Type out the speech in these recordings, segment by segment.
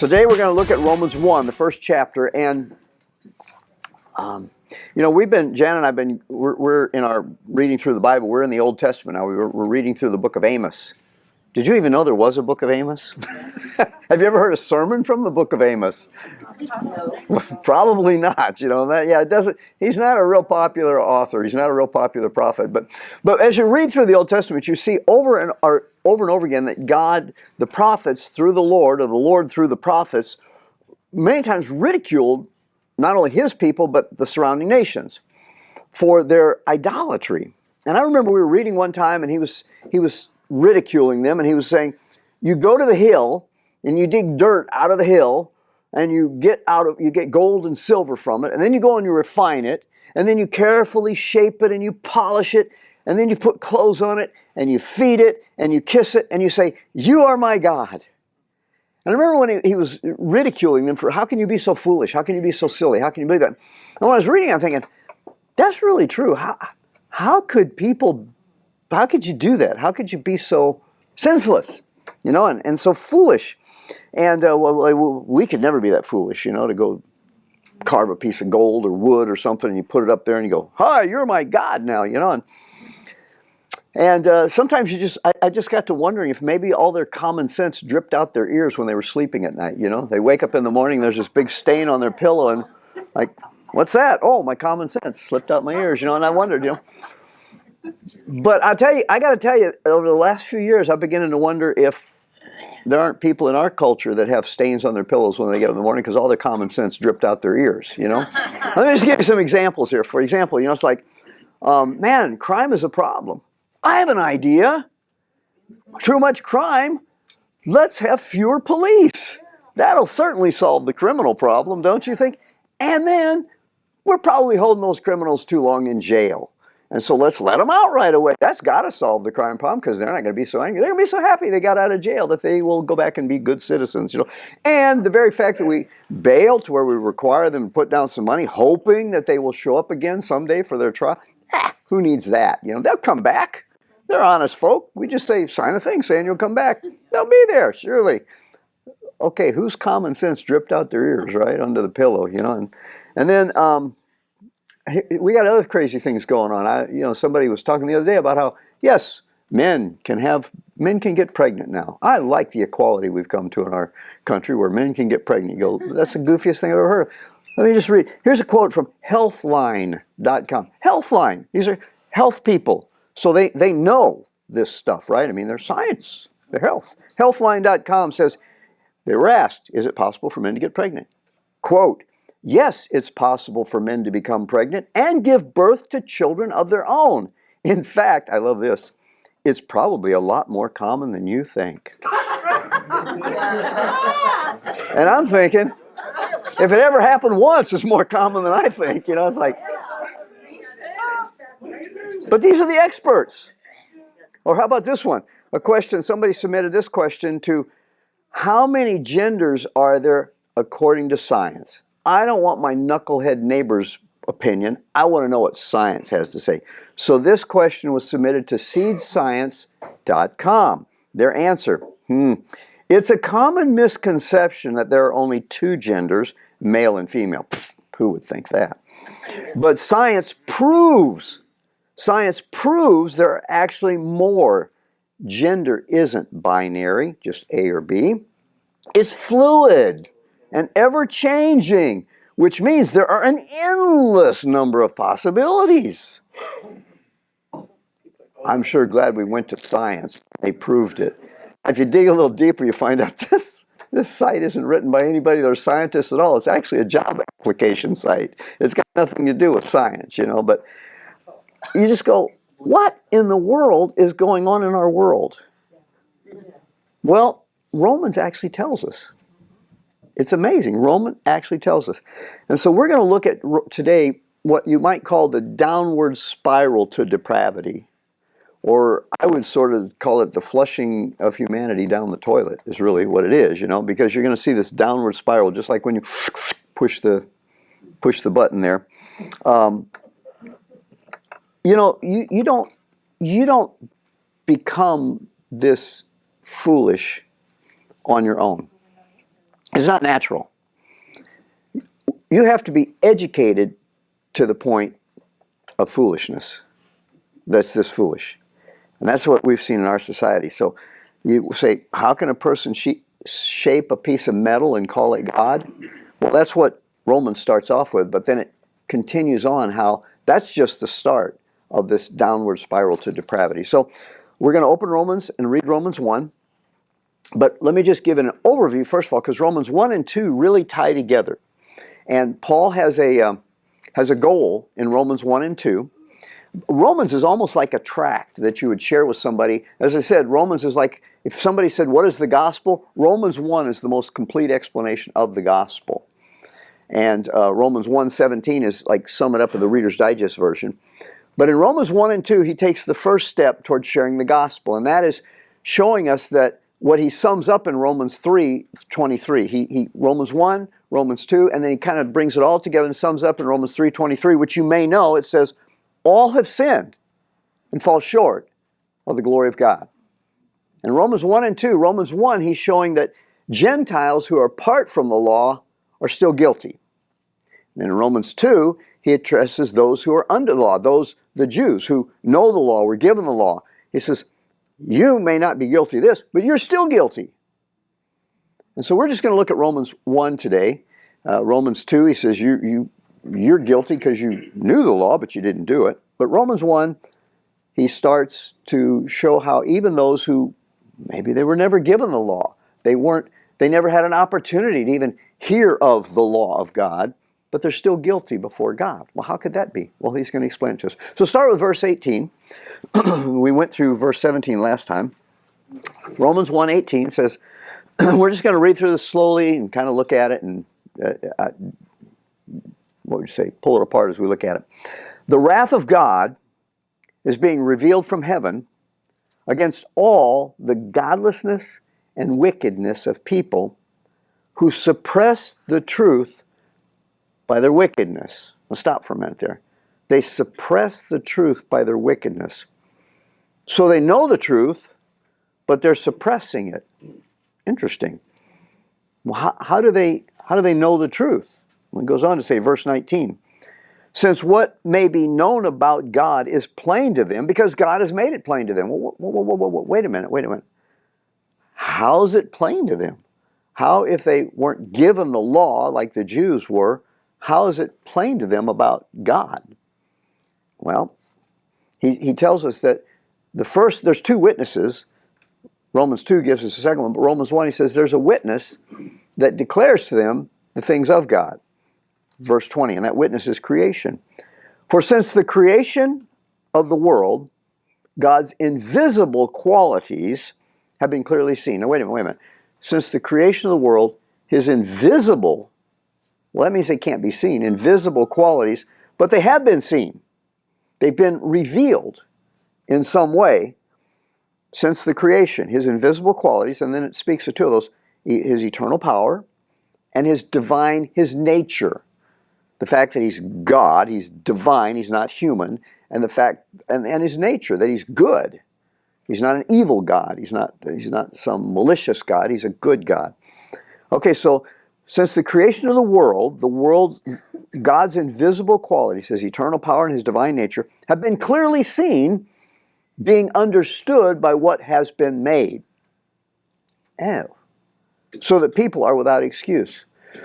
Today we're going to look at Romans 1, the first chapter, and Jan and I've been, we're in our reading through the Bible. We're in the Old Testament now. We're reading through the book of Amos. Did you even know there was a book of Amos? Have you ever heard a sermon from the book of Amos? No. Probably not. It doesn't. He's not a real popular author. He's not a real popular prophet. But as you read through the Old Testament, you see over and over again that God, the prophets through the Lord, or the Lord through the prophets, many times ridiculed not only his people but the surrounding nations for their idolatry. And I remember we were reading one time, and he was ridiculing them, and he was saying, you go to the hill and you dig dirt out of the hill, and you get gold and silver from it, and then you go and you refine it, and then you carefully shape it and you polish it, and then you put clothes on it and you feed it and you kiss it and you say, you are my God. And I remember when he was ridiculing them for, how can you be so foolish? How can you be so silly? How can you believe that? And when I was reading, I'm thinking, that's really true. How could you do that? How could you be so senseless, and so foolish? And we could never be that foolish, to go carve a piece of gold or wood or something, and you put it up there and you go, hi, you're my God now, And sometimes I just got to wondering if maybe all their common sense dripped out their ears when they were sleeping at night, They wake up in the morning, there's this big stain on their pillow, and like, what's that? Oh, my common sense slipped out my ears, and I wondered, But I got to tell you, over the last few years, I'm beginning to wonder if there aren't people in our culture that have stains on their pillows when they get up in the morning because all their common sense dripped out their ears, Let me just give you some examples here. For example, it's like, man, crime is a problem. I have an idea. Too much crime. Let's have fewer police. That'll certainly solve the criminal problem, don't you think? And then we're probably holding those criminals too long in jail. And so let's let them out right away. That's got to solve the crime problem because they're not going to be so angry. They're going to be so happy they got out of jail that they will go back and be good citizens, And the very fact that we bail to where we require them to put down some money, hoping that they will show up again someday for their trial, who needs that? They'll come back. They're honest folk. We just say, sign a thing saying you'll come back. They'll be there, surely. Okay, whose common sense dripped out their ears, right, under the pillow, And then we got other crazy things going on. Somebody was talking the other day about how, yes, men can get pregnant now. I like the equality we've come to in our country where men can get pregnant. You go, that's the goofiest thing I've ever heard of. Let me just read. Here's a quote from healthline.com. Healthline. These are health people. So they know this stuff, right? I mean, they're science. They're health. Healthline.com says, they were asked, is it possible for men to get pregnant? Quote, yes, it's possible for men to become pregnant and give birth to children of their own. In fact, I love this, it's probably a lot more common than you think. And I'm thinking, if it ever happened once, it's more common than I think. It's like, but these are the experts. Or how about this one? A question, somebody submitted this question to, how many genders are there according to science? I don't want my knucklehead neighbor's opinion. I want to know what science has to say. So this question was submitted to seedscience.com. Their answer, it's a common misconception that there are only two genders, male and female. Who would think that? But science proves there are actually more. Gender isn't binary, just A or B. It's fluid and ever-changing, which means there are an endless number of possibilities. I'm sure glad we went to science. They proved it. If you dig a little deeper, you find out this site isn't written by anybody that are scientists at all. It's actually a job application site. It's got nothing to do with science, but you just go, what in the world is going on in our world? Well, Romans actually tells us. It's amazing. Romans actually tells us. And so we're going to look at today what you might call the downward spiral to depravity. Or I would sort of call it the flushing of humanity down the toilet is really what it is, because you're going to see this downward spiral, just like when you push the button there. You don't become this foolish on your own. It's not natural. You have to be educated to the point of foolishness. That's this foolish. And that's what we've seen in our society. So you say, how can a person shape a piece of metal and call it God? Well, that's what Romans starts off with, but then it continues on how that's just the start of this downward spiral to depravity. So we're going to open Romans and read Romans 1. But let me just give an overview, first of all, because Romans 1 and 2 really tie together. And Paul has a goal in Romans 1 and 2. Romans is almost like a tract that you would share with somebody. As I said, Romans is like, if somebody said, what is the gospel? Romans 1 is the most complete explanation of the gospel. And Romans 1:17 is like sum it up in the Reader's Digest version. But in Romans 1 and 2, he takes the first step towards sharing the gospel. And that is showing us that what he sums up in Romans 3:23. He Romans 1, Romans 2, and then he kind of brings it all together and sums up in Romans 3:23, which you may know. It says, all have sinned and fall short of the glory of God. In Romans 1 and 2, Romans 1, he's showing that Gentiles who are apart from the law are still guilty. And in Romans 2, he addresses those who are under the law, the Jews who know the law, were given the law. He says, you may not be guilty of this, but you're still guilty. And so we're just going to look at Romans 1 today. Romans 2, he says, you're guilty because you knew the law, but you didn't do it. But Romans 1, he starts to show how even those who maybe they were never given the law, they never had an opportunity to even hear of the law of God, but they're still guilty before God. Well, how could that be? Well, he's going to explain it to us. So start with verse 18. We went through verse 17 last time. Romans 1:18 says, we're just going to read through this slowly and kind of look at it and, what would you say, pull it apart as we look at it. The wrath of God is being revealed from heaven against all the godlessness and wickedness of people who suppress the truth by their wickedness. Let's stop for a minute there. They suppress the truth by their wickedness. So they know the truth, but they're suppressing it. Interesting. Well, how do they know the truth? Well, it goes on to say, verse 19, since what may be known about God is plain to them, because God has made it plain to them. Wait a minute. How is it plain to them? How, if they weren't given the law like the Jews were, how is it plain to them about God? Well, he tells us that there's two witnesses. Romans 2 gives us a second one, but Romans 1, he says there's a witness that declares to them the things of God. Verse 20, and that witness is creation. For since the creation of the world, God's invisible qualities have been clearly seen. Now wait a minute. Since the creation of the world, his invisible, well, that means they can't be seen, invisible qualities, but they have been seen. They've been revealed in some way since the creation, his invisible qualities, and then it speaks of two of those, his eternal power and his nature. The fact that he's God, he's divine, he's not human, and the fact and his nature, that he's good. He's not an evil God. He's not some malicious God. He's a good God. Okay, so since the creation of the world, God's invisible qualities, his eternal power and his divine nature, have been clearly seen, being understood by what has been made. Oh. So that people are without excuse.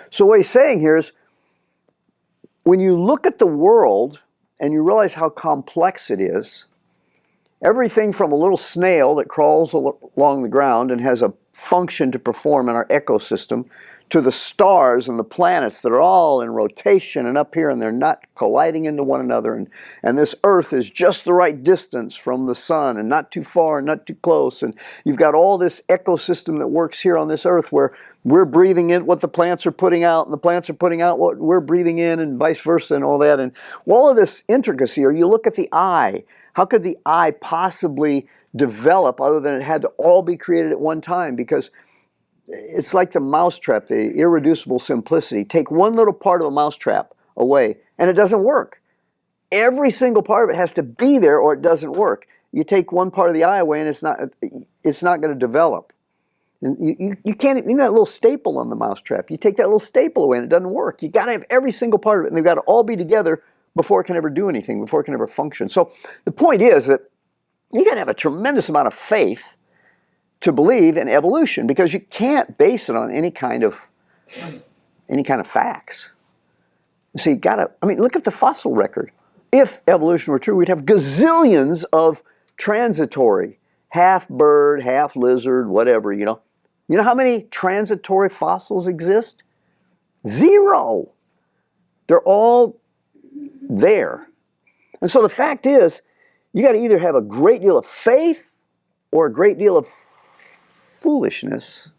So what he's saying here is, when you look at the world and you realize how complex it is, everything from a little snail that crawls along the ground and has a function to perform in our ecosystem, to the stars and the planets that are all in rotation and up here, and they're not colliding into one another, and this earth is just the right distance from the sun and not too far and not too close, and you've got all this ecosystem that works here on this earth where we're breathing in what the plants are putting out and the plants are putting out what we're breathing in, and vice versa, and all that, and all of this intricacy. Or you look at the eye. How could the eye possibly develop other than it had to all be created at one time? Because it's like the mousetrap, the irreducible simplicity. Take one little part of a mousetrap away, and it doesn't work. Every single part of it has to be there, or it doesn't work. You take one part of the eye away, and it's not going to develop. And you can't, you know that little staple on the mousetrap. You take that little staple away and it doesn't work. You got to have every single part of it, and they've got to all be together before it can ever do anything, before it can ever function. So the point is that you got to have a tremendous amount of faith to believe in evolution, because you can't base it on any kind of facts. So you got to, I mean, look at the fossil record. If evolution were true, we'd have gazillions of transitory, half bird, half lizard, whatever, you know. You know how many transitory fossils exist? 0. They're all there. And so the fact is, you got to either have a great deal of faith or a great deal of foolishness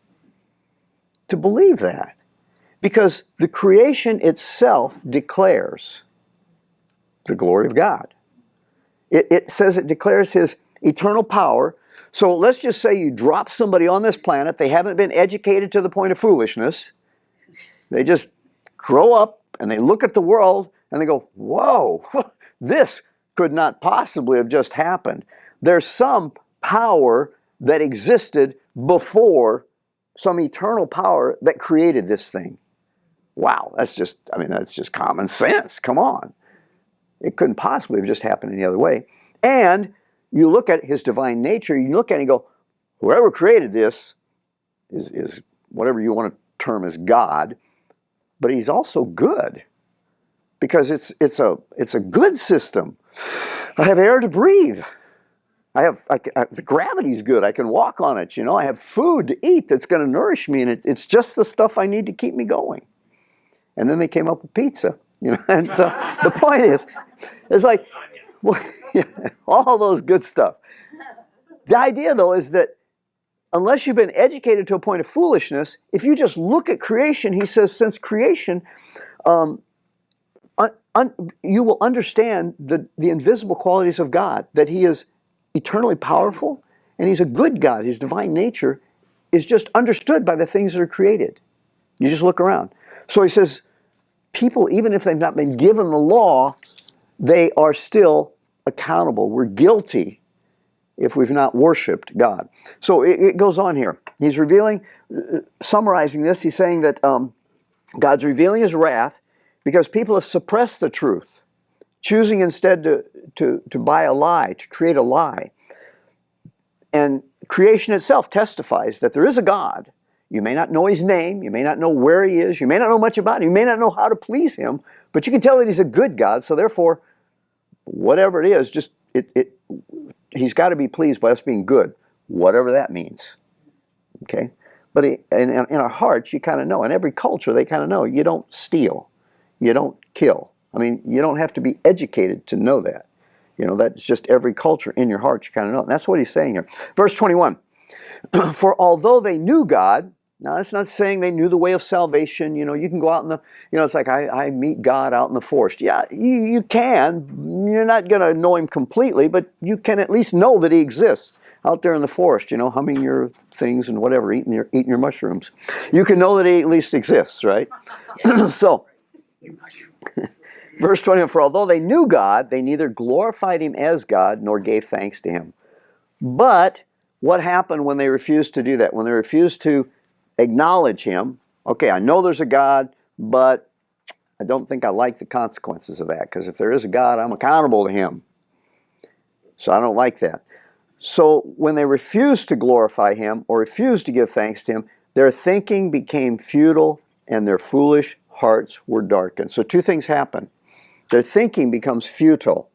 to believe that. Because the creation itself declares the glory of God. It says it declares His eternal power. So let's just say you drop somebody on this planet, they haven't been educated to the point of foolishness. They just grow up and they look at the world and they go, whoa, this could not possibly have just happened. There's some power that existed before, some eternal power that created this thing. Wow, that's just common sense. Come on. It couldn't possibly have just happened any other way. And you look at His divine nature, you look at it and go, whoever created this is whatever you want to term as God, but He's also good, because it's a good system. I have air to breathe. The gravity's good. I can walk on it. You know, I have food to eat that's going to nourish me, and it's just the stuff I need to keep me going. And then they came up with pizza, you know. And so the point is, it's like, well, yeah, all those good stuff. The idea, though, is that unless you've been educated to a point of foolishness, if you just look at creation, he says, since creation, you will understand the invisible qualities of God, that He is eternally powerful, and He's a good God. His divine nature is just understood by the things that are created. You just look around. So he says, people, even if they've not been given the law, they are still accountable. We're guilty if we've not worshiped God. So it goes on here. He's revealing, summarizing this, he's saying that God's revealing His wrath because people have suppressed the truth, choosing instead to buy a lie, to create a lie. And creation itself testifies that there is a God. You may not know His name, you may not know where He is, you may not know much about Him, you may not know how to please Him, but you can tell that He's a good God, so therefore, whatever it is, He's got to be pleased by us being good, whatever that means. Okay? But in our hearts, you kind of know. In every culture, they kind of know. You don't steal. You don't kill. I mean, you don't have to be educated to know that. You know, that's just every culture in your heart, you kind of know. And that's what he's saying here. Verse 21. For although they knew God, now that's not saying they knew the way of salvation. You know, you can go out in the, you know, it's like I meet God out in the forest. Yeah, you can. You're not going to know Him completely, but you can at least know that He exists out there in the forest, you know, humming your things and whatever, eating your mushrooms. You can know that He at least exists, right? So, verse 21, for although they knew God, they neither glorified Him as God nor gave thanks to Him. But what happened when they refused to do that? When they refused to acknowledge Him, okay, I know there's a God, but I don't think I like the consequences of that, because if there is a God, I'm accountable to Him. So I don't like that. So when they refused to glorify Him or refused to give thanks to Him, their thinking became futile and their foolish hearts were darkened. So two things happen. Their thinking becomes futile.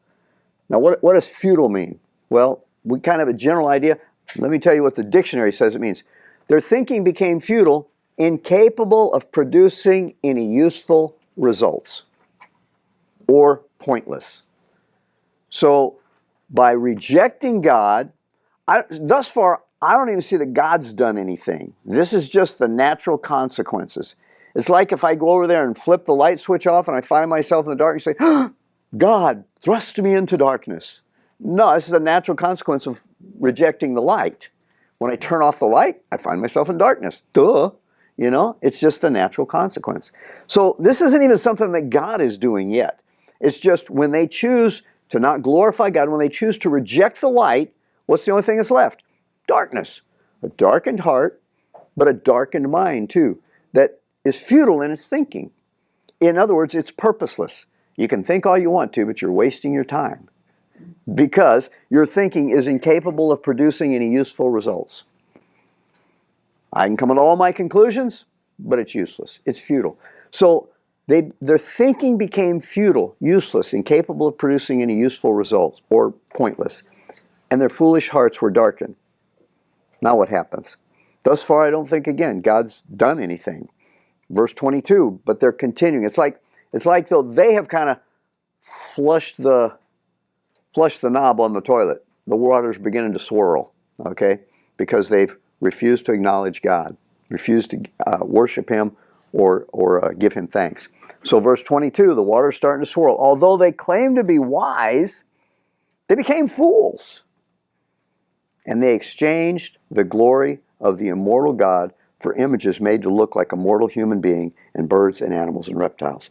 Now what does futile mean? Well, we kind of have a general idea. Let me tell you what the dictionary says it means. Their thinking became futile, incapable of producing any useful results, or pointless. So by rejecting God, thus far, I don't even see that God's done anything. This is just the natural consequences. It's like if I go over there and flip the light switch off and I find myself in the dark, you say, oh, God thrust me into darkness. No, this is a natural consequence of rejecting the light. When I turn off the light, I find myself in darkness. Duh. You know, it's just the natural consequence. So this isn't even something that God is doing yet. It's just when they choose to not glorify God, when they choose to reject the light, what's the only thing that's left? Darkness. A darkened heart but a darkened mind too, that is futile in its thinking. In other words, it's purposeless. You can think all you want to, but you're wasting your time because your thinking is incapable of producing any useful results. I can come to all my conclusions, but it's useless. It's futile. So their thinking became futile, useless, incapable of producing any useful results, or pointless. And their foolish hearts were darkened. Now what happens? Thus far, I don't think, again, God's done anything. Verse 22, but they're continuing. It's like though they have kind of flushed the knob on the toilet. The water's beginning to swirl, okay? Because they've refused to acknowledge God, refused to worship Him or give Him thanks. So verse 22, the water's starting to swirl. Although they claim to be wise, they became fools. And they exchanged the glory of the immortal God for images made to look like a mortal human being and birds and animals and reptiles.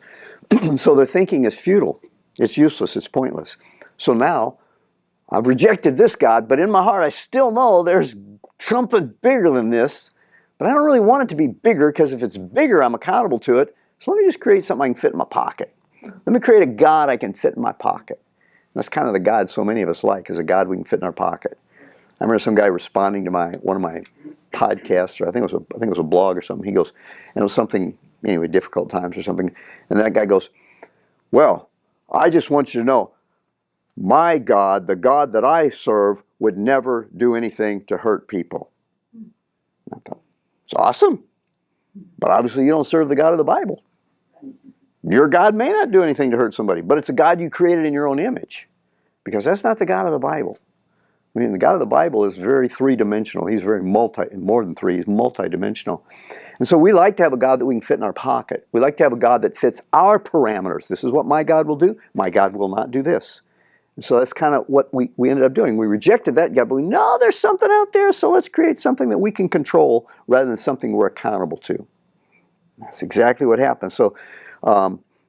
So their thinking is futile. It's useless. It's pointless. So now, I've rejected this God, but in my heart I still know there's something bigger than this. But I don't really want it to be bigger, because if it's bigger, I'm accountable to it. So let me just create something I can fit in my pocket. Let me create a God I can fit in my pocket. And that's kind of the God so many of us like, is a God we can fit in our pocket. I remember some guy responding to one of my podcasts, or I think it was a blog or something. He goes, and it was something, anyway, difficult times or something. And that guy goes, well, I just want you to know, my God, the God that I serve, would never do anything to hurt people. I thought, it's awesome. But obviously you don't serve the God of the Bible. Your God may not do anything to hurt somebody, but it's a God you created in your own image. Because that's not the God of the Bible. I mean, the God of the Bible is very three-dimensional. He's very more than three. He's multi-dimensional. And so we like to have a God that we can fit in our pocket. We like to have a God that fits our parameters. This is what my God will do. My God will not do this. And so that's kind of what we ended up doing. We rejected that God, but we know there's something out there, so let's create something that we can control rather than something we're accountable to. That's exactly what happened. So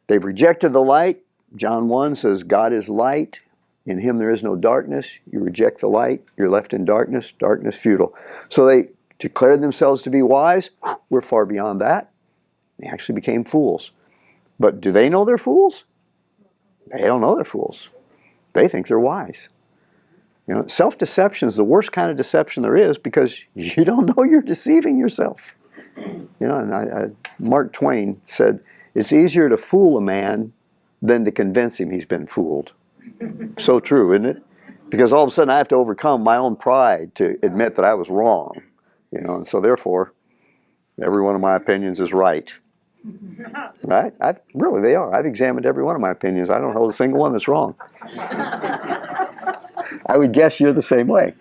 they've rejected the light. John 1 says, God is light. In Him there is no darkness. You reject the light, you're left in darkness. Darkness futile. So they declared themselves to be wise. We're far beyond that. They actually became fools. But do they know they're fools? They don't know they're fools. They think they're wise. You know, self-deception is the worst kind of deception there is, because you don't know you're deceiving yourself. You know, and Mark Twain said, it's easier to fool a man than to convince him he's been fooled. So true, isn't it? Because all of a sudden I have to overcome my own pride to admit that I was wrong. You know, and so therefore, every one of my opinions is right. Right? Really, they are. I've examined every one of my opinions. I don't hold a single one that's wrong. I would guess you're the same way.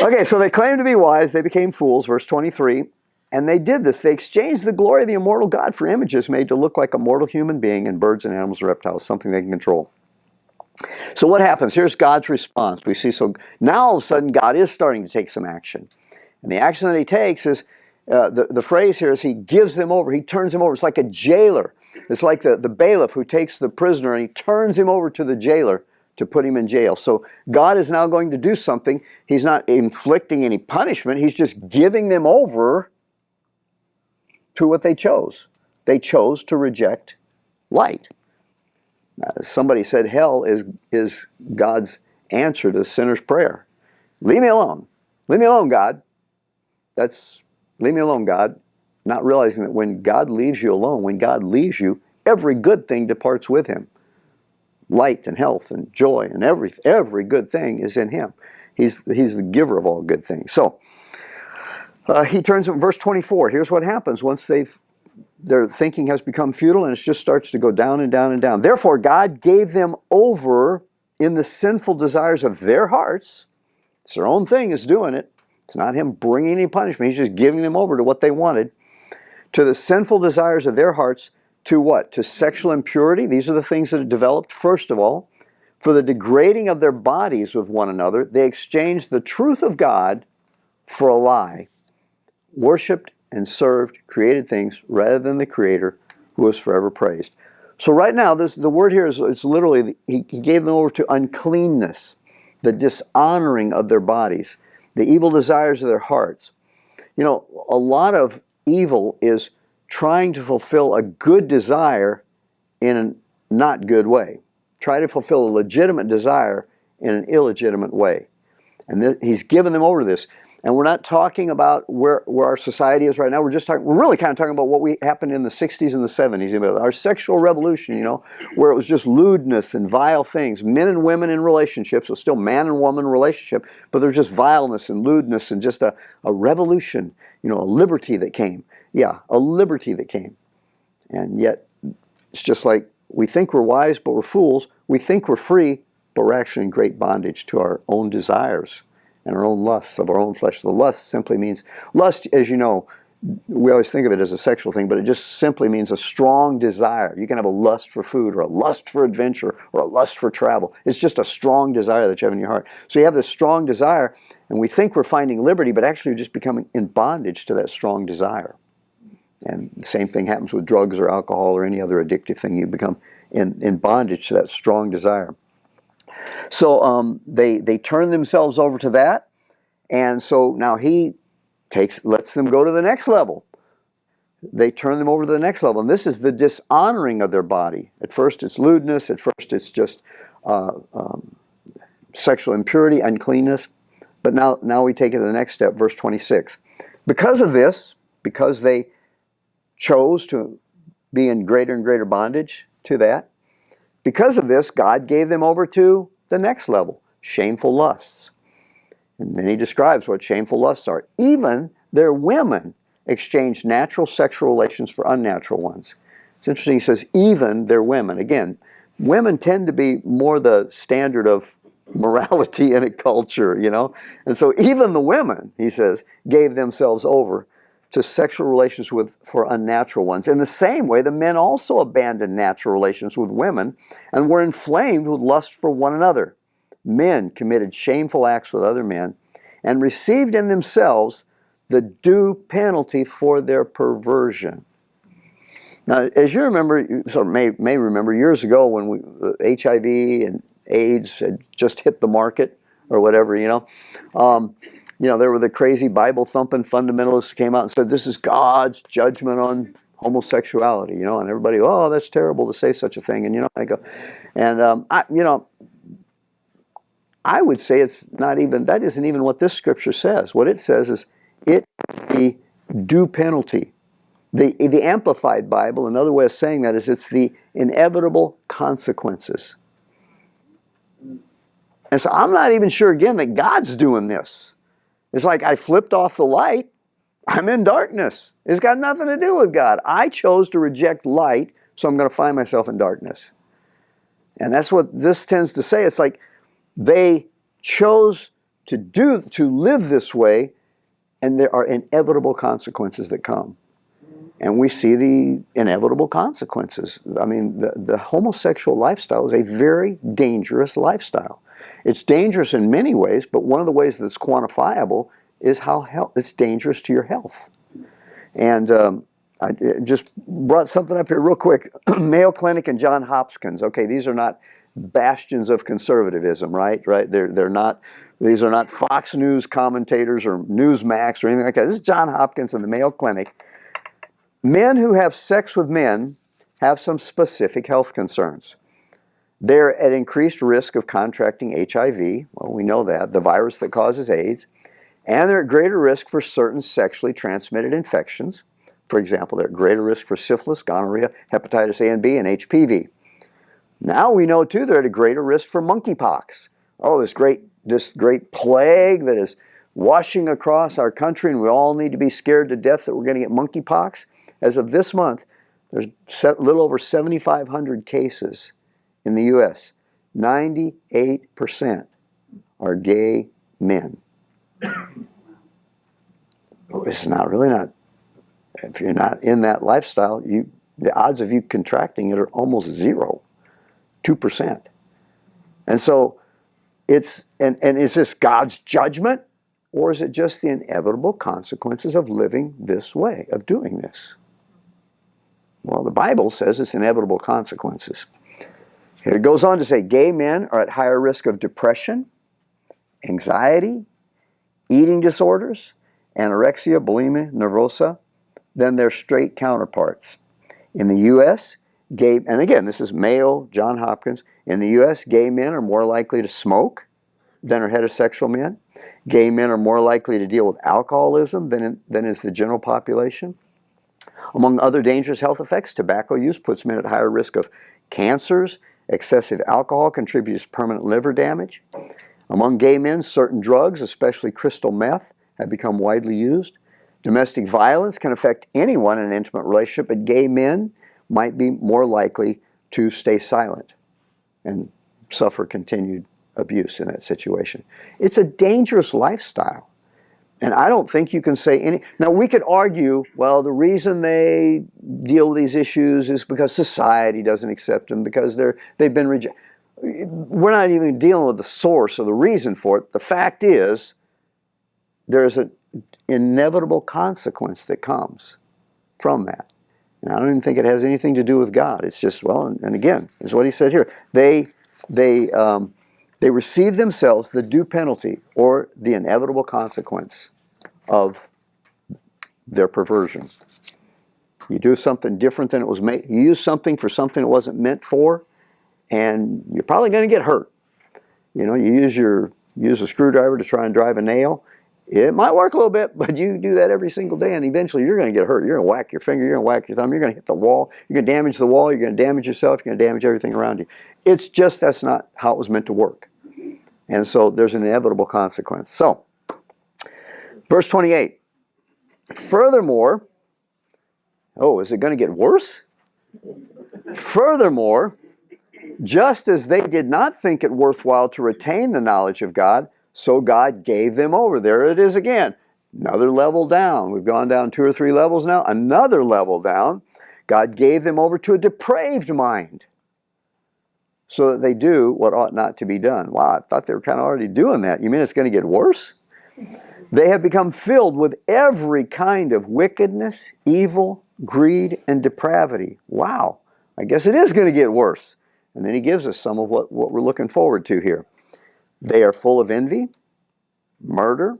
Okay, so they claimed to be wise. They became fools, verse 23. And they did this. They exchanged the glory of the immortal God for images made to look like a mortal human being and birds and animals and reptiles, something they can control. So what happens? Here's God's response. We see, so now all of a sudden God is starting to take some action. And the action that He takes is, the phrase here is He gives them over. He turns them over. It's like a jailer. It's like the bailiff who takes the prisoner and he turns him over to the jailer to put him in jail. So God is now going to do something. He's not inflicting any punishment. He's just giving them over to what they chose. They chose to reject light. Somebody said hell is God's answer to the sinner's prayer. Leave me alone. Leave me alone, God. Leave me alone, God. Not realizing that when God leaves you alone, when God leaves you, every good thing departs with Him. Light and health and joy and every good thing is in Him. He's the giver of all good things. So, He turns to verse 24. Here's what happens once their thinking has become futile, and it just starts to go down and down and down. Therefore, God gave them over in the sinful desires of their hearts. It's their own thing is doing it. It's not Him bringing any punishment. He's just giving them over to what they wanted. To the sinful desires of their hearts. To what? To sexual impurity. These are the things that are developed, first of all. For the degrading of their bodies with one another, they exchanged the truth of God for a lie. Worshipped and served created things rather than the Creator, who is forever praised. So right now, the word here is it's literally, he gave them over to uncleanness, the dishonoring of their bodies, the evil desires of their hearts. You know, a lot of evil is trying to fulfill a good desire in a not good way. Try to fulfill a legitimate desire in an illegitimate way. And he's given them over to this. And we're not talking about where our society is right now. We're really kind of talking about what happened in the 60s and the 70s, about our sexual revolution, you know, where it was just lewdness and vile things. Men and women in relationships, so still man and woman relationship, but there's just vileness and lewdness and just a revolution, you know, a liberty that came. Yeah, a liberty that came. And yet, it's just like we think we're wise, but we're fools. We think we're free, but we're actually in great bondage to our own desires and our own lusts of our own flesh. The lust simply means, lust, as you know, we always think of it as a sexual thing, but it just simply means a strong desire. You can have a lust for food, or a lust for adventure, or a lust for travel. It's just a strong desire that you have in your heart. So you have this strong desire, and we think we're finding liberty, but actually you're just becoming in bondage to that strong desire. And the same thing happens with drugs or alcohol or any other addictive thing. You become in bondage to that strong desire. So they turn themselves over to that, and so now he lets them go to the next level. They turn them over to the next level, and this is the dishonoring of their body. At first it's lewdness, at first it's just sexual impurity, uncleanness, but now we take it to the next step, verse 26. Because of this, because they chose to be in greater and greater bondage to that, because of this, God gave them over to the next level, shameful lusts. And then he describes what shameful lusts are. Even their women exchanged natural sexual relations for unnatural ones. It's interesting, he says, even their women. Again, women tend to be more the standard of morality in a culture, you know. And so even the women, he says, gave themselves over to sexual relations for unnatural ones. In the same way, the men also abandoned natural relations with women and were inflamed with lust for one another. Men committed shameful acts with other men and received in themselves the due penalty for their perversion. Now, as you remember, or may remember, years ago when HIV and AIDS had just hit the market or whatever, you know, there were the crazy Bible-thumping fundamentalists who came out and said, this is God's judgment on homosexuality, you know, and everybody, oh, that's terrible to say such a thing. And, you know, I go, and, I would say that isn't even what this scripture says. What it says is, it is the due penalty. The Amplified Bible, another way of saying that is, it's the inevitable consequences. And so I'm not even sure, again, that God's doing this. It's like I flipped off the light, I'm in darkness. It's got nothing to do with God. I chose to reject light, so I'm going to find myself in darkness. And that's what this tends to say. It's like they chose to live this way, and there are inevitable consequences that come. And we see the inevitable consequences. I mean, the homosexual lifestyle is a very dangerous lifestyle. It's dangerous in many ways, but one of the ways that's quantifiable is how it's dangerous to your health. And I just brought something up here real quick. Mayo Clinic and Johns Hopkins. Okay, these are not bastions of conservatism, right? They're not. These are not Fox News commentators or Newsmax or anything like that. This is Johns Hopkins and the Mayo Clinic. Men who have sex with men have some specific health concerns. They're at increased risk of contracting HIV, well, we know that, the virus that causes AIDS, and they're at greater risk for certain sexually transmitted infections. For example, they're at greater risk for syphilis, gonorrhea, hepatitis A and B, and HPV. Now we know, too, they're at a greater risk for monkeypox. Oh, this great plague that is washing across our country, and we all need to be scared to death that we're going to get monkeypox. As of this month, there's a little over 7,500 cases in the U.S. 98% are gay men. It's really not. If you're not in that lifestyle, the odds of you contracting it are almost 0, 2%. And so is this God's judgment, or is it just the inevitable consequences of living this way, of doing this? Well, the Bible says it's inevitable consequences. Here it goes on to say, gay men are at higher risk of depression, anxiety, eating disorders, anorexia, bulimia, nervosa, than their straight counterparts. In the U.S., and again, this is Mayo, John Hopkins, in the U.S., gay men are more likely to smoke than are heterosexual men. Gay men are more likely to deal with alcoholism than is the general population. Among other dangerous health effects, tobacco use puts men at higher risk of cancers. Excessive alcohol contributes to permanent liver damage. Among gay men, certain drugs, especially crystal meth, have become widely used. Domestic violence can affect anyone in an intimate relationship, but gay men might be more likely to stay silent and suffer continued abuse in that situation. It's a dangerous lifestyle. And I don't think you can say any... Now, we could argue, well, the reason they deal with these issues is because society doesn't accept them, because they've been rejected. We're not even dealing with the source or the reason for it. The fact is, there's an inevitable consequence that comes from that. And I don't even think it has anything to do with God. It's just, well, and again, is what he said here. They receive themselves the due penalty or the inevitable consequence of their perversion. You do something different than it was made. You use something for something it wasn't meant for, and you're probably going to get hurt. You know, you use a screwdriver to try and drive a nail. It might work a little bit, but you do that every single day, and eventually you're going to get hurt. You're going to whack your finger, you're going to whack your thumb, you're going to hit the wall, you're going to damage the wall, you're going to damage yourself, you're going to damage everything around you. It's just that's not how it was meant to work. And so there's an inevitable consequence. So, verse 28. Furthermore, is it going to get worse? Furthermore, just as they did not think it worthwhile to retain the knowledge of God, so God gave them over. There it is again. Another level down. We've gone down 2 or 3 levels now. Another level down. God gave them over to a depraved mind, so that they do what ought not to be done. Wow, I thought they were kind of already doing that. You mean it's going to get worse? They have become filled with every kind of wickedness, evil, greed, and depravity. Wow, I guess it is going to get worse. And then he gives us some of what we're looking forward to here. They are full of envy, murder,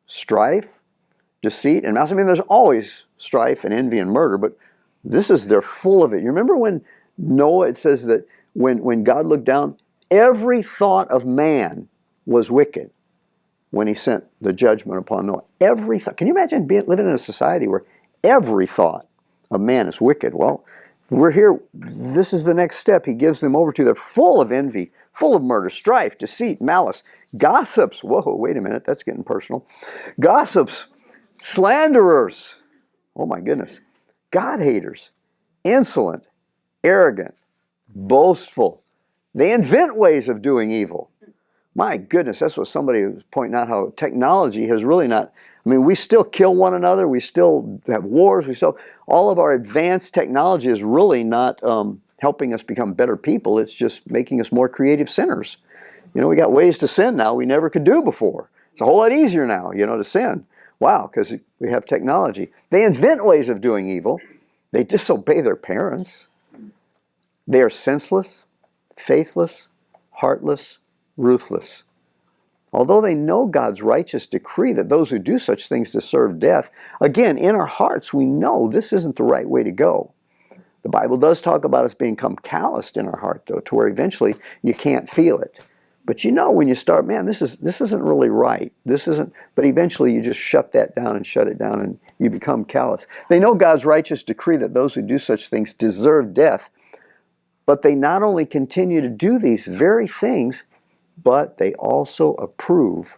strife, deceit, and malice. I mean, there's always strife and envy and murder, but they're full of it. You remember when Noah, it says that when God looked down, every thought of man was wicked when he sent the judgment upon Noah. Every thought. Can you imagine living in a society where every thought of man is wicked? Well, we're here. This is the next step he gives them over to. They're full of envy, full of murder, strife, deceit, malice, gossips. Whoa, wait a minute, that's getting personal. Gossips, slanderers. Oh my goodness. God haters, insolent, arrogant, boastful. They invent ways of doing evil. My goodness, that's what somebody was pointing out, how technology has really not... I mean, we still kill one another. We still have wars. All of our advanced technology is really not helping us become better people. It's just making us more creative sinners. You know, we got ways to sin now we never could do before. It's a whole lot easier now, to sin. Wow, because we have technology. They invent ways of doing evil. They disobey their parents. They are senseless, faithless, heartless, ruthless. Although they know God's righteous decree that those who do such things deserve death, again, in our hearts we know this isn't the right way to go. The Bible does talk about us become calloused in our heart, though, to where eventually you can't feel it. But when you start, man, this isn't really right. But eventually you just shut that down and shut it down and you become callous. They know God's righteous decree that those who do such things deserve death, but they not only continue to do these very things, but they also approve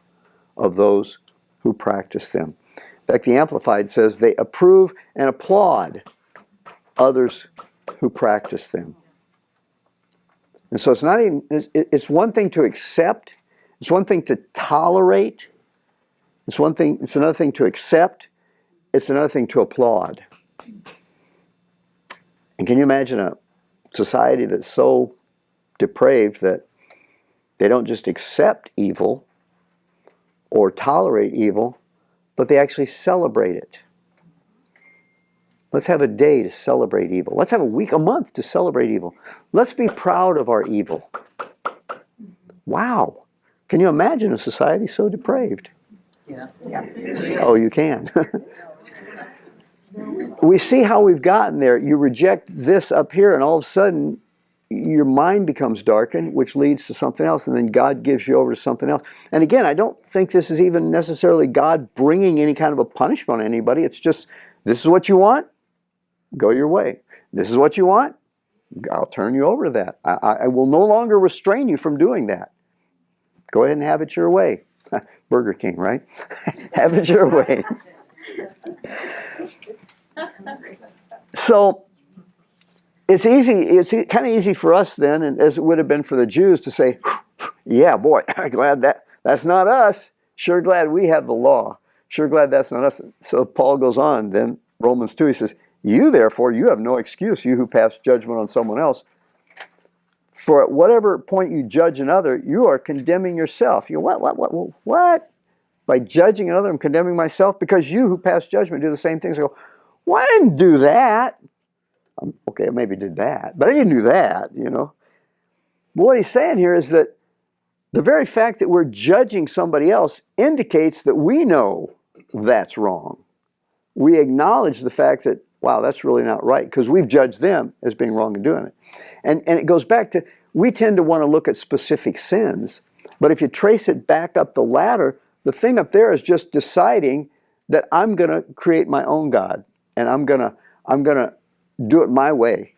of those who practice them. In fact, the Amplified says they approve and applaud others who practice them. And so it's one thing to accept, it's one thing to tolerate, it's another thing to accept, it's another thing to applaud. And can you imagine a society that's so depraved that they don't just accept evil or tolerate evil, but they actually celebrate it? Let's have a day to celebrate evil. Let's have a week, a month to celebrate evil. Let's be proud of our evil. Wow. Can you imagine a society so depraved? Yeah. Oh, you can. We see how we've gotten there. You reject this up here, and all of a sudden, your mind becomes darkened, which leads to something else, and then God gives you over to something else. And again, I don't think this is even necessarily God bringing any kind of a punishment on anybody. It's just, this is what you want, go your way. This is what you want, I'll turn you over to that. I will no longer restrain you from doing that. Go ahead and have it your way. Burger King, right? Have it your way. So it's easy. It's kind of easy for us then, and as it would have been for the Jews, to say, "Yeah, boy, I'm glad that's not us. Sure glad we have the law. Sure glad that's not us." So Paul goes on. Then Romans 2, he says, "You therefore, you have no excuse, you who pass judgment on someone else. For at whatever point you judge another, you are condemning yourself." You go, what? By judging another, I'm condemning myself? Because you who pass judgment do the same things. I go, well, I didn't do that. Okay, I maybe did that, but I didn't do that, But what he's saying here is that the very fact that we're judging somebody else indicates that we know that's wrong. We acknowledge the fact that, wow, that's really not right, because we've judged them as being wrong in doing it. And it goes back to, we tend to want to look at specific sins, but if you trace it back up the ladder, the thing up there is just deciding that I'm going to create my own God, and I'm going to do it my way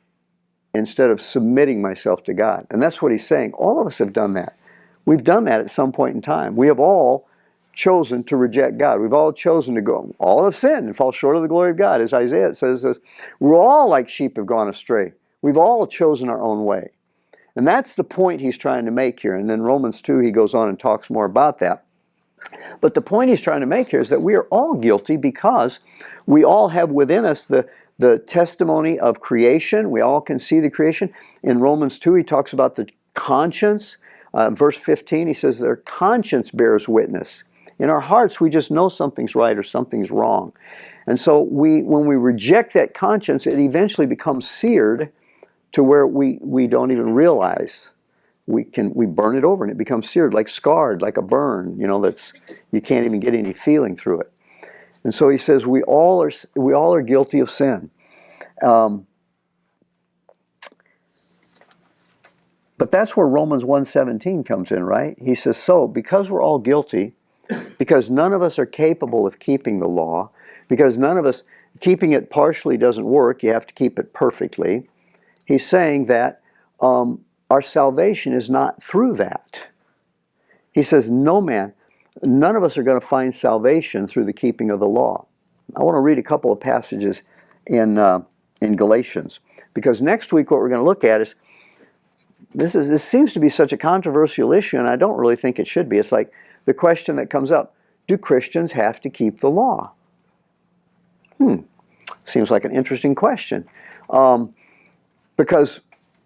instead of submitting myself to God. And that's what he's saying. All of us have done that. We've done that at some point in time. We have all chosen to reject God. We've all chosen to go, all have sinned and fall short of the glory of God. As Isaiah says this, we're all like sheep have gone astray. We've all chosen our own way. And that's the point he's trying to make here. And then Romans 2, he goes on and talks more about that. But the point he's trying to make here is that we are all guilty because we all have within us the testimony of creation. We all can see the creation. In Romans 2, he talks about the conscience. Verse 15, he says their conscience bears witness. In our hearts, we just know something's right or something's wrong. And so when we reject that conscience, it eventually becomes seared to where we don't even realize. We burn it over and it becomes seared, like scarred, like a burn, that's, you can't even get any feeling through it. And so he says we all are guilty of sin. But that's where Romans 1:17 comes in, right? He says, so because we're all guilty, because none of us are capable of keeping the law, because none of us, keeping it partially doesn't work, you have to keep it perfectly. He's saying that our salvation is not through that. He says, none of us are going to find salvation through the keeping of the law. I want to read a couple of passages in Galatians, because next week what we're going to look at is, this seems to be such a controversial issue, and I don't really think it should be. It's like the question that comes up, do Christians have to keep the law? Seems like an interesting question. Because,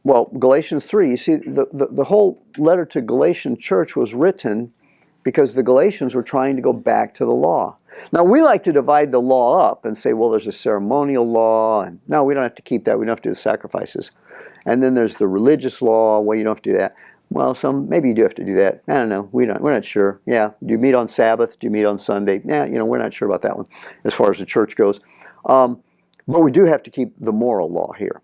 well, Galatians 3, you see, the whole letter to Galatian church was written because the Galatians were trying to go back to the law. Now, we like to divide the law up and say, well, there's a ceremonial law, and no, we don't have to keep that, we don't have to do the sacrifices. And then there's the religious law, well, you don't have to do that. Well, maybe you do have to do that. I don't know, we're not sure. Yeah, do you meet on Sabbath? Do you meet on Sunday? Yeah, we're not sure about that one as far as the church goes. But we do have to keep the moral law here.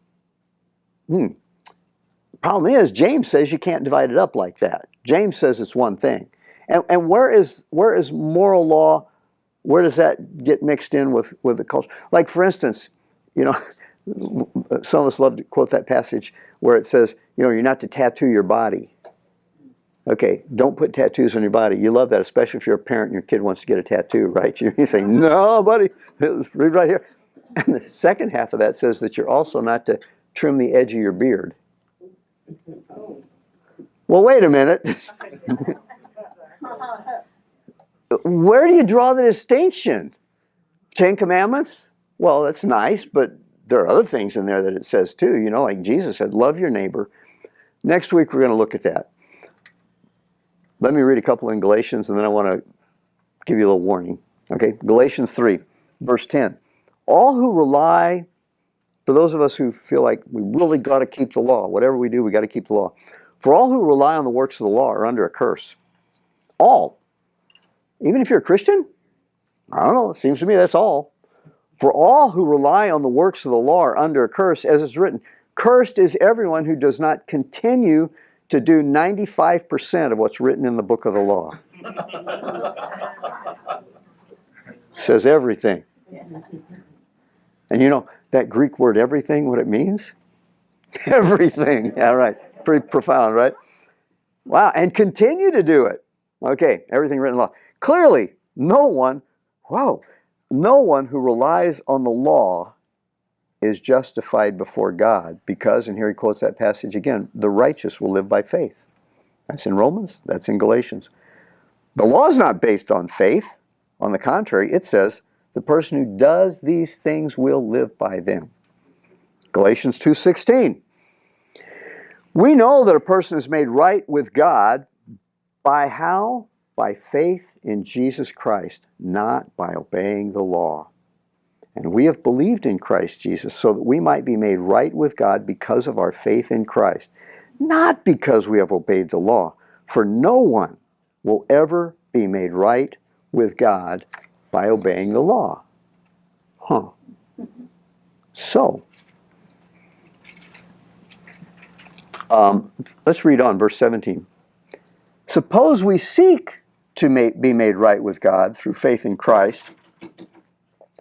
Problem is, James says you can't divide it up like that. James says it's one thing. And where is moral law, where does that get mixed in with the culture? Like, for instance, some of us love to quote that passage where it says, you're not to tattoo your body. Okay, don't put tattoos on your body. You love that, especially if you're a parent and your kid wants to get a tattoo, right? You say, no, buddy, read right here. And the second half of that says that you're also not to trim the edge of your beard. Well, wait a minute. Where do you draw the distinction? 10 Commandments? Well, that's nice, but there are other things in there that it says too. Like Jesus said, love your neighbor. Next week we're going to look at that. Let me read a couple in Galatians, and then I want to give you a little warning. Okay, Galatians 3, verse 10. All who rely, for those of us who feel like we really got to keep the law, whatever we do, we got to keep the law. For all who rely on the works of the law are under a curse. All. Even if you're a Christian, I don't know. It seems to me that's all. For all who rely on the works of the law are under a curse, as is written, cursed is everyone who does not continue to do 95% of what's written in the book of the law. Says everything. And you know, that Greek word everything, what it means? Everything. All right. Pretty profound, right? Wow. And continue to do it. Okay. Everything written in the law. Clearly, no one who relies on the law is justified before God because, and here he quotes that passage again, the righteous will live by faith. That's in Romans. That's in Galatians. The law is not based on faith. On the contrary, it says the person who does these things will live by them. Galatians 2:16. We know that a person is made right with God by how? By faith in Jesus Christ, not by obeying the law. And we have believed in Christ Jesus so that we might be made right with God because of our faith in Christ, not because we have obeyed the law. For no one will ever be made right with God by obeying the law. So, let's read on, verse 17. Suppose we seek to be made right with God through faith in Christ,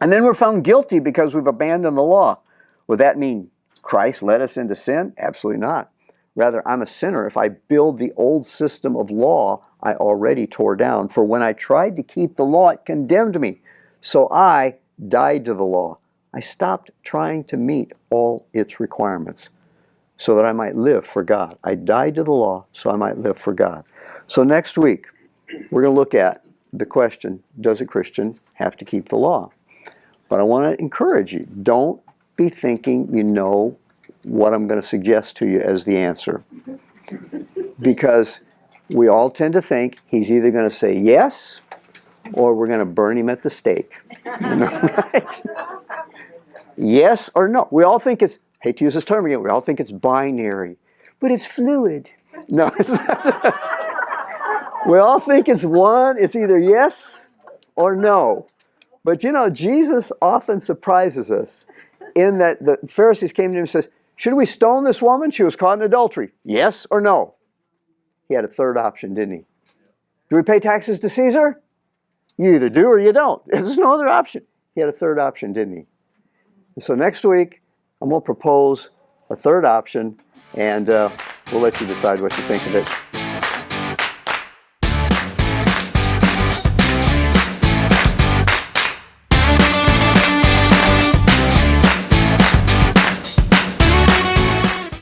and then we're found guilty because we've abandoned the law. Would that mean Christ led us into sin? Absolutely not. Rather, I'm a sinner if I build the old system of law I already tore down. For when I tried to keep the law, it condemned me. So I died to the law. I stopped trying to meet all its requirements so that I might live for God. I died to the law so I might live for God. So next week, we're going to look at the question, does a Christian have to keep the law? But I want to encourage you, don't be thinking you know what I'm going to suggest to you as the answer. Because we all tend to think he's either going to say yes or we're going to burn him at the stake. You know, right? Yes or no. We all think it's, hate to use this term again, we all think it's binary. But it's fluid. No, it's not. We all think it's either yes or no. But you know, Jesus often surprises us in that the Pharisees came to him and says, should we stone this woman? She was caught in adultery. Yes or no? He had a third option, didn't he? Do we pay taxes to Caesar? You either do or you don't. There's no other option. He had a third option, didn't he? And so next week, I'm going to propose a third option, and we'll let you decide what you think of it.